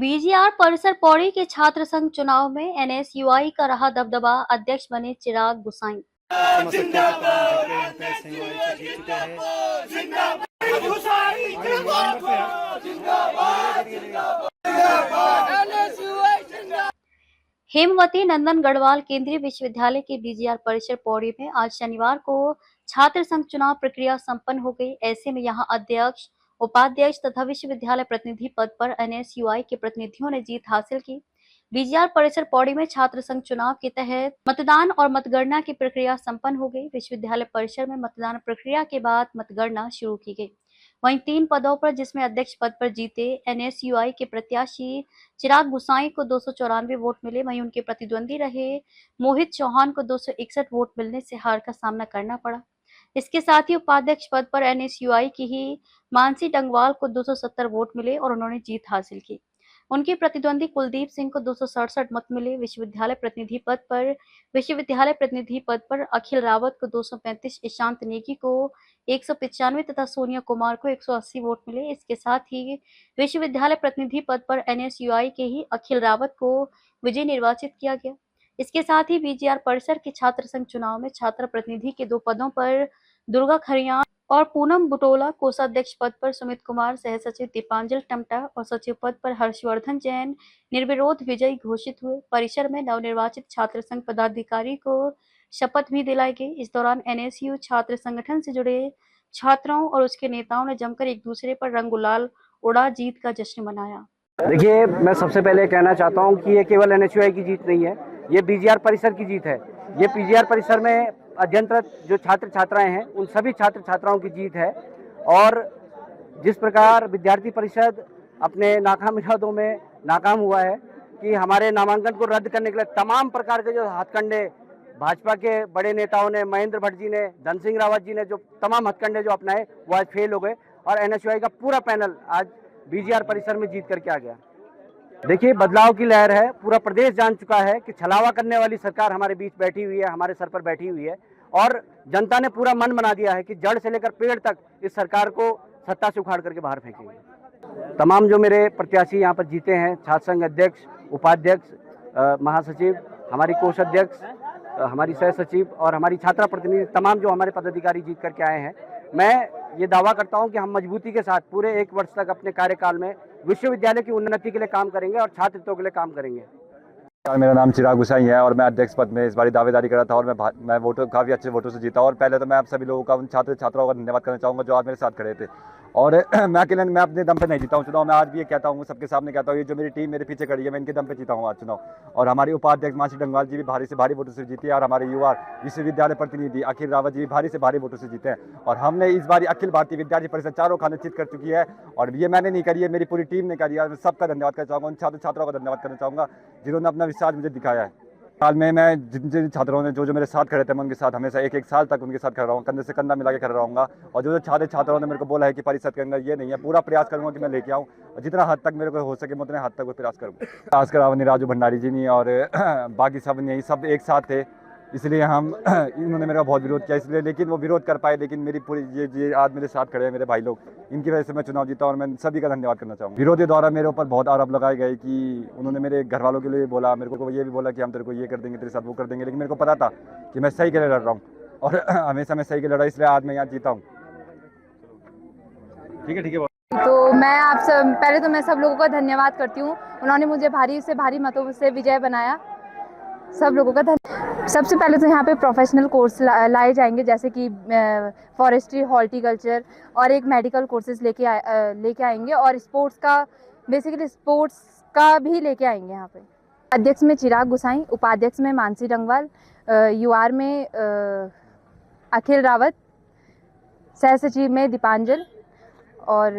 BGR परिसर पौड़ी के छात्र संघ चुनाव में एनएसयूआई का रहा दबदबा, अध्यक्ष बने चिराग गुसाई। समझ सकते हैं कि तमाम झटके यहाँ पे एसएनयूआई से जीत चुका है। हेमवती नंदन गढ़वाल केंद्रीय विश्वविद्यालय के बीजीआर परिसर पौड़ी में आज शनिवार को छात्र संघ चुनाव प्रक्रिया संपन्न हो गई। ऐसे में यहां अध्यक्ष, उपाध्यक्ष तथा विश्वविद्यालय प्रतिनिधि पद पर एनएसयूआई के प्रतिनिधियों ने जीत हासिल की। बीजीआर परिसर पौड़ी में छात्र संघ चुनाव के तहत मतदान और मतगणना की प्रक्रिया संपन्न हो गई। विश्वविद्यालय परिसर में मतदान प्रक्रिया के बाद मतगणना शुरू की गई। वहीं 3 पदों पर, जिसमें अध्यक्ष पद पर जीते एनएसयूआई के प्रत्याशी चिराग गुसाई को 294 वोट मिले, वहीं उनके प्रतिद्वंदी रहे मोहित चौहान को 261 वोट मिलने से हार का सामना करना पड़ा। इसके साथ ही उपाध्यक्ष पद पर एनएसयूआई की ही मानसी डंगवाल को 270 वोट मिले और उन्होंने जीत हासिल की। उनके प्रतिद्वंदी कुलदीप सिंह को 267 मत मिले। विश्वविद्यालय प्रतिनिधि पद पर अखिल रावत को 235, ईशांत नेगी को 195 तथा सोनिया कुमार को 180 वोट मिले। इसके साथ ही विश्वविद्यालय प्रतिनिधि पद पर एनएसयूआई के ही अखिल रावत को विजयी निर्वाचित किया गया। इसके साथ ही बीजीआर परिसर के छात्र संघ चुनाव में छात्र प्रतिनिधि के 2 पदों पर दुर्गा खरियान और पूनम बुटोला, कोषाध्यक्ष पद पर सुमित कुमार, सह सचिव दीपांजल टमटा और सचिव पद पर हर्षवर्धन जैन निर्विरोध विजयी घोषित हुए। परिसर में नवनिर्वाचित छात्र संघ पदाधिकारी को शपथ भी दिलाई गई। इस दौरान एनएसयू छात्र संगठन से जुड़े छात्रों और उसके नेताओं ने जमकर एक दूसरे पर रंग गुलाल उड़ा जीत का जश्न मनाया। देखिए, मैं सबसे पहले कहना चाहता हूं कि ये केवल एनएसयूआई की जीत नहीं है, ये बीजीआर परिसर की जीत है। ये बीजीआर परिसर में अध्ययनरत जो छात्र छात्राएं हैं, उन सभी छात्र छात्राओं की जीत है। और जिस प्रकार विद्यार्थी परिषद अपने नाकाम इरादों में नाकाम हुआ है कि हमारे नामांकन को रद्द करने के लिए तमाम प्रकार के जो हथकंडे भाजपा के बड़े नेताओं ने, महेंद्र भट्ट जी ने, धन सिंह रावत जी ने जो तमाम हथकंडे जो अपनाए, वो आज फेल हो गए और एनएसयूआई का पूरा पैनल आज बीजीआर परिसर में जीत करके आ गया। देखिए, बदलाव की लहर है। पूरा प्रदेश जान चुका है कि छलावा करने वाली सरकार हमारे बीच बैठी हुई है, हमारे सर पर बैठी हुई है और जनता ने पूरा मन बना दिया है कि जड़ से लेकर पेड़ तक इस सरकार को सत्ता से उखाड़ करके बाहर फेंकेंगे। तमाम जो मेरे प्रत्याशी यहाँ पर जीते हैं, छात्र संघ अध्यक्ष, उपाध्यक्ष, महासचिव, हमारी कोषाध्यक्ष, हमारी सह सचिव और हमारी छात्रा प्रतिनिधि, तमाम जो हमारे पदाधिकारी जीत करके आए हैं, मैं ये दावा करता हूं कि हम मजबूती के साथ पूरे 1 वर्ष तक अपने कार्यकाल में विश्वविद्यालय की उन्नति के लिए काम करेंगे और छात्र हितों के लिए काम करेंगे। मेरा नाम चिराग गुसाई है और मैं अध्यक्ष पद में इस बार दावेदारी कर रहा था और मैं वोटों काफ़ी अच्छे वोटों से जीता। और पहले तो मैं आप सभी लोगों का, उन छात्र छात्राओं का धन्यवाद करना चाहूँगा जो आज मेरे साथ खड़े थे। और मैं अकेले, मैं अपने दम पे नहीं जीता हूँ चुनाव। मैं आज भी ये कहता हूँ, सबके सामने कहता हूँ, ये जो मेरी टीम मेरे पीछे खड़ी है, मैं इनके दम पे जीता हूँ आज चुनाव। और हमारी उपाध्यक्ष मानसी डंगवाल जी भी भारी से भारी वोटों से जीती है और हमारे युवा विश्वविद्यालय प्रतिनिधि अखिल रावत जी भी भारी से भारी वोटों से जीते हैं। और हमने इस बार अखिल भारतीय विद्यार्थी परिषद चारों खाने जीत कर चुकी है और ये मैंने नहीं करी है, मेरी पूरी टीम ने करी है। मैं सबका धन्यवाद करना चाहूँगा, उन छात्र छात्राओं का धन्यवाद करना चाहूँगा जिन्होंने अपना विश्वास मुझे दिखाया है। साल में मैं जिन छात्रों ने जो मेरे साथ खड़े थे, मैं उनके साथ हमेशा 1 साल तक उनके साथ खड़ा रहूँगा, कंधे से कंधा मिला के खड़ा रहूँगा। और जो छात्र छात्राओं ने मेरे को बोला है कि परिषद के अंदर ये नहीं है, पूरा प्रयास करूँगा कि मैं लेके आऊँ और जितना हद तक मेरे को हो सके मैं उतने हद तक वो प्रयास करूँगा। खासकर अवनी राजू भंडारी जी नहीं और बाकी सब नहीं, सब एक साथ थे, इसलिए इन्होंने मेरा बहुत विरोध किया, इसलिए लेकिन वो विरोध कर पाए। लेकिन मेरी पूरी ये आज मेरे साथ खड़े हैं मेरे भाई लोग, इनकी वजह से मैं चुनाव जीता और मैं सभी का धन्यवाद करना चाहूँगा। विरोधी द्वारा मेरे ऊपर बहुत आरोप लगाए गए कि उन्होंने मेरे घर वालों के लिए बोला, मेरे को ये भी बोला कि हम तेरे को ये कर देंगे, तेरे साथ वो कर देंगे। लेकिन मेरे को पता था कि मैं सही के लिए लड़ रहा हूँ और हमेशा मैं सही के लड़ा, इसलिए आज मैं यहाँ जीता हूँ। ठीक है, ठीक है। तो मैं पहले तो मैं सब लोगों का धन्यवाद करती हूँ, उन्होंने मुझे भारी से भारी मतों से विजय बनाया। सब लोगों का सबसे पहले तो यहाँ पे प्रोफेशनल कोर्स लाए जाएंगे, जैसे कि फॉरेस्ट्री, हॉर्टिकल्चर और एक मेडिकल कोर्सेज लेके आएंगे और स्पोर्ट्स का, बेसिकली स्पोर्ट्स का भी लेके आएंगे यहाँ पे। अध्यक्ष में चिराग गुसाई, उपाध्यक्ष में मानसी डंगवाल, यूआर में अखिल रावत, सह सचिव में दीपांजल और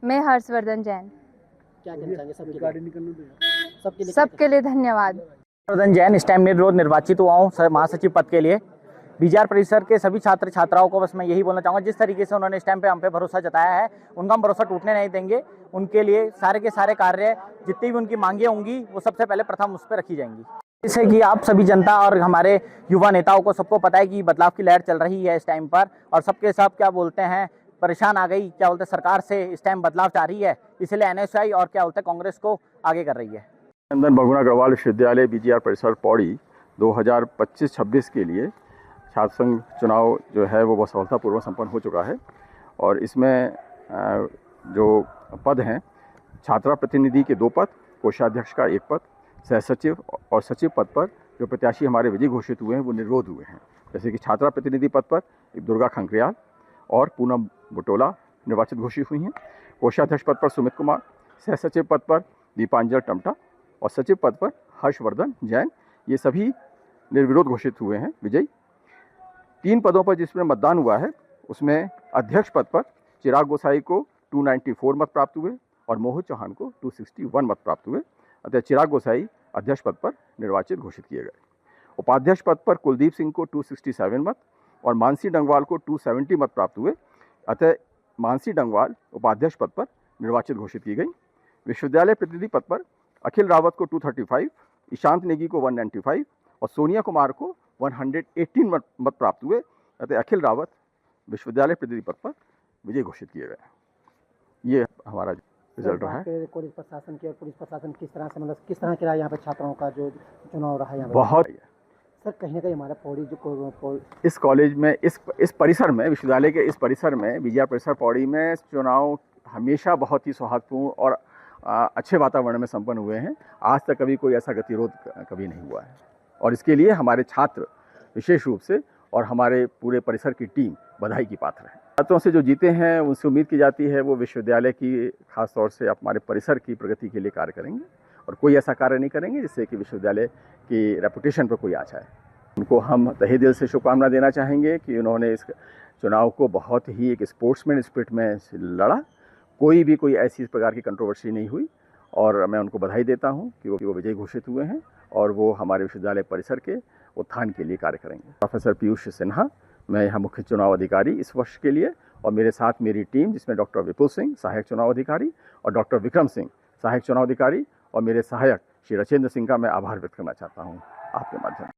मैं हर्षवर्धन जैन। क्या कहना चाहेंगे सबके लिए धन्यवाद। हर्षवर्धन जैन इस टाइम निर्विरोध निर्वाचित हुआ हूँ महासचिव पद के लिए। बीजीआर परिसर के सभी छात्र छात्राओं को बस मैं यही बोलना चाहूँगा, जिस तरीके से उन्होंने इस टाइम पे हम पे भरोसा जताया है, उनका हम भरोसा टूटने नहीं देंगे। उनके लिए सारे के सारे कार्य, जितनी भी उनकी मांगे होंगी, वो सबसे पहले प्रथम उस पर रखी जाएंगी। जैसे कि आप सभी जनता और हमारे युवा नेताओं को सबको पता है कि बदलाव की लहर चल रही है इस टाइम पर और सबके सब क्या बोलते हैं परेशान आ गई, क्या बोलते सरकार से इस टाइम बदलाव चाह रही है, इसलिए एनएसयूआई और क्या बोलते कांग्रेस को आगे कर रही है। नंदन बहुगुणा गढ़वाल विश्वविद्यालय बीजीआर परिसर पौड़ी 2025-26 के लिए छात्र संघ चुनाव जो है वो बहुत सफलतापूर्वक संपन्न हो चुका है। और इसमें जो पद हैं, छात्रा प्रतिनिधि के 2 पद, कोषाध्यक्ष का 1 पद, सहसचिव और सचिव पद पर जो प्रत्याशी हमारे विजयी घोषित हुए हैं वो निर्विरोध हुए हैं। जैसे कि छात्रा प्रतिनिधि पद पर दुर्गा खंकरियाल और पूनम बुटोला निर्वाचित घोषित हुई हैं। कोषाध्यक्ष पद पर सुमित कुमार, सहसचिव पद पर दीपांजल टमटा और सचिव पद पर हर्षवर्धन जैन, ये सभी निर्विरोध घोषित हुए हैं विजयी। 3 पदों पर जिसमें मतदान हुआ है उसमें अध्यक्ष पद पर चिराग गोसाई को 294 मत प्राप्त हुए और मोहित चौहान को 261 मत प्राप्त हुए। अतः चिराग गोसाई अध्यक्ष पद पर निर्वाचित घोषित किए गए। उपाध्यक्ष पद पर कुलदीप सिंह को 267 मत और मानसी डंगवाल को 270 मत प्राप्त हुए। अतः मानसी डंगवाल उपाध्यक्ष पद पर निर्वाचित घोषित की गई। विश्वविद्यालय प्रतिनिधि पद पर अखिल रावत को 235, ईशांत नेगी को 195 और सोनिया कुमार को 118 मत प्राप्त हुए। अतः अखिल रावत विश्वविद्यालय प्रतिनिधि पद पर विजय घोषित किए गए। ये हमारा रिजल्ट रहा है। कॉलेज प्रशासन की और पुलिस प्रशासन किस तरह से, मतलब किस तरह के रहा यहाँ पे छात्रों का जो चुनाव रहा है यहाँ पे? बहुत सर कहीं ना कहीं हमारा पौड़ी जो इस कॉलेज में इस परिसर में, विश्वविद्यालय के इस परिसर में, बीजीआर परिसर पौड़ी में चुनाव हमेशा बहुत ही सौहार्दपूर्ण और अच्छे वातावरण में संपन्न हुए हैं। आज तक कभी कोई ऐसा गतिरोध कभी नहीं हुआ है और इसके लिए हमारे छात्र विशेष रूप से और हमारे पूरे परिसर की टीम बधाई की पात्र है। छात्रों से जो जीते हैं उनसे उम्मीद की जाती है वो विश्वविद्यालय की, खास तौर से हमारे परिसर की प्रगति के लिए कार्य करेंगे और कोई ऐसा कार्य नहीं करेंगे जिससे कि विश्वविद्यालय की रेपुटेशन पर कोई आ जाए। उनको हम तहे दिल से शुभकामना देना चाहेंगे कि उन्होंने इस चुनाव को बहुत ही एक स्पोर्ट्समैन स्पिरिट में लड़ा। कोई ऐसी प्रकार की कंट्रोवर्सी नहीं हुई और मैं उनको बधाई देता हूं कि वो विजयी घोषित हुए हैं और वो हमारे विश्वविद्यालय परिसर के उत्थान के लिए कार्य करेंगे। प्रोफेसर पीयूष सिन्हा, मैं यहाँ मुख्य चुनाव अधिकारी इस वर्ष के लिए, और मेरे साथ मेरी टीम जिसमें डॉक्टर विपुल सिंह सहायक चुनाव अधिकारी और डॉक्टर विक्रम सिंह सहायक चुनाव अधिकारी और मेरे सहायक श्री रचेंद्र सिंह का मैं आभार व्यक्त करना चाहता हूँ आपके माध्यम से।